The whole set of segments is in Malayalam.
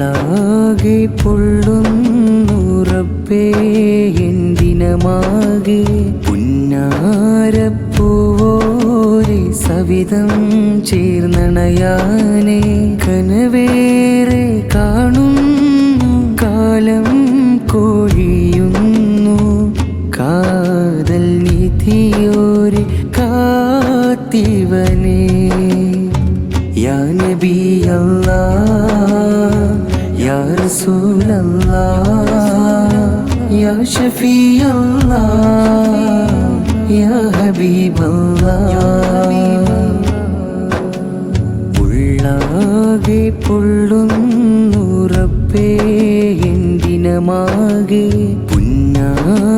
ഉള്ളാകെ പൊള്ളുന്നു റബ്ബേ എന്തിനമാകെ പുന്നാരപ്പൂവോരെ സവിധം ചേർന്നണയാനേ കനവേറെ കാണുന്നു കാലം കൊഴിയുന്നു കാതൽ നിധിയോരെ കാത്തിവനേ യാ നബി അല്ലാഹ് യാ റസൂൽ അല്ലാഹ് യാ ഷഫീ അല്ലാഹ് യാ ഹബീബ് അല്ലാഹ് ഉള്ളാകെ പൊള്ളുന്നു റബ്ബേ എന്തിനമാകെ പുന്നാരപ്പൂവോരെ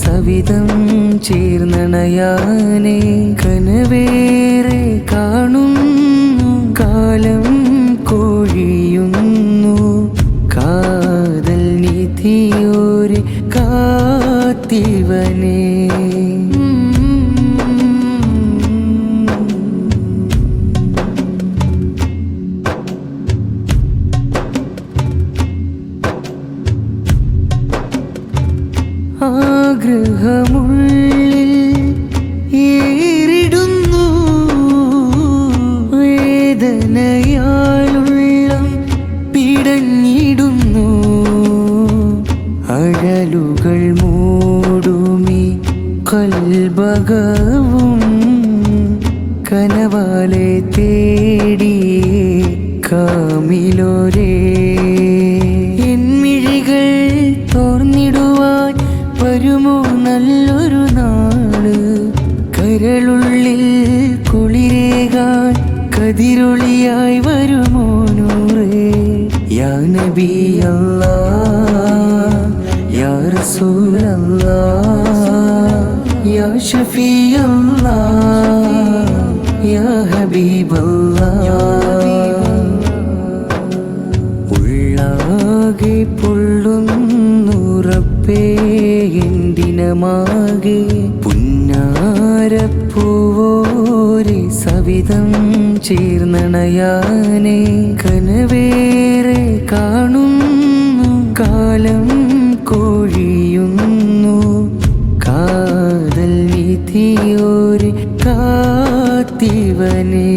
സവിധം ചേർന്നണയാനേ കനവേറെ കാണുന്നു കാലം കൊഴിയുന്നു കാതൽ നിധിയോരെ കാത്തിവനേ ആഗ്രഹമുള്ളിൽ ഏറിടുന്നു വേദനയാലുള്ളം പിടഞ്ഞിടുന്നു അഴലുകൾ മൂടുമി കൽബകവും കനവാലെ തേടി കാമിലോരേ എന്മിഴികൾ തോർന്നിടുവാൻ വരുമോ നല്ലൊരു നാള് കരളുള്ളിൽ കുളിരേകാൻ കതിരൊളിയായി വരുമോ നൂറേ യാ നബി അല്ലാഹ് യാ റസൂൽ അല്ലാഹ് യാ ഷഫീ അല്ലാഹ് യാ ഹബീബ് അല്ലാഹ് ഉള്ളാകെ പൊള്ളുന്നു റബ്ബേ എന്തിനമാകെ പുന്നാരപ്പൂവോരെ സവിധം ചേർന്നണയാനേ കനവേറെ കാണുന്നു കാലം കൊഴിയുന്നു കാതൽ നിധിയോരെ കാത്തിവനേ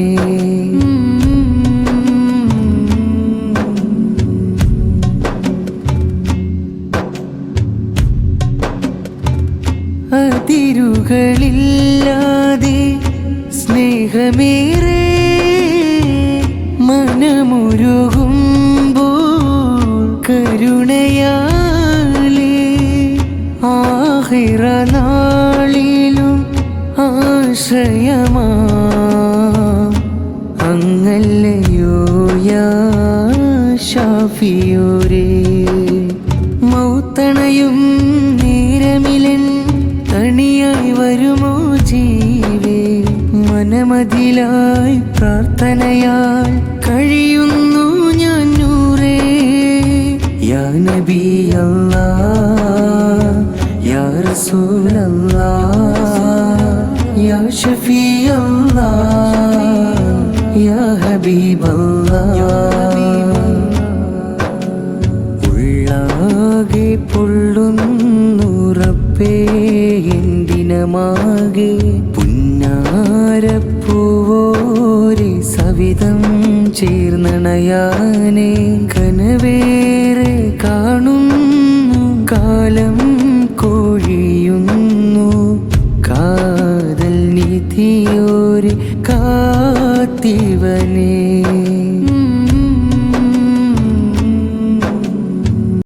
അതിരുകളില്ലാതെ സ്നേഹമേറെ മനമുരുകുമ്പോൾ കരുണയാലേ ആഖിറ നാളിലും ആശ്രയമാ അങ്ങല്ലയോ യാ ഷാഫിയോരേ മൗത്തണയും നേരമിലൻ തണിയായി വരുമോ ജീവേ മനമതിലായി പ്രാർത്ഥനയാൽ കഴിയുന്നു ഞാൻ നൂറേ യാ നബി അല്ലാഹ് യാ റസൂൽ അല്ലാഹ് യാ ഷഫീ അല്ലാഹ് യാ ഹബീബ് അല്ലാഹ് ഉള്ളാകെ പൊള്ളുന്നു റബ്ബേ എന്തിനമാകെ പുന്നാരപ്പൂവോരെ സവിധം ചേർന്നണയാനേ കനവേറെ കാണുന്നു കാലം കൊഴിയുന്നു കാതൽ നിധിയോരെ കാത്തിവനേ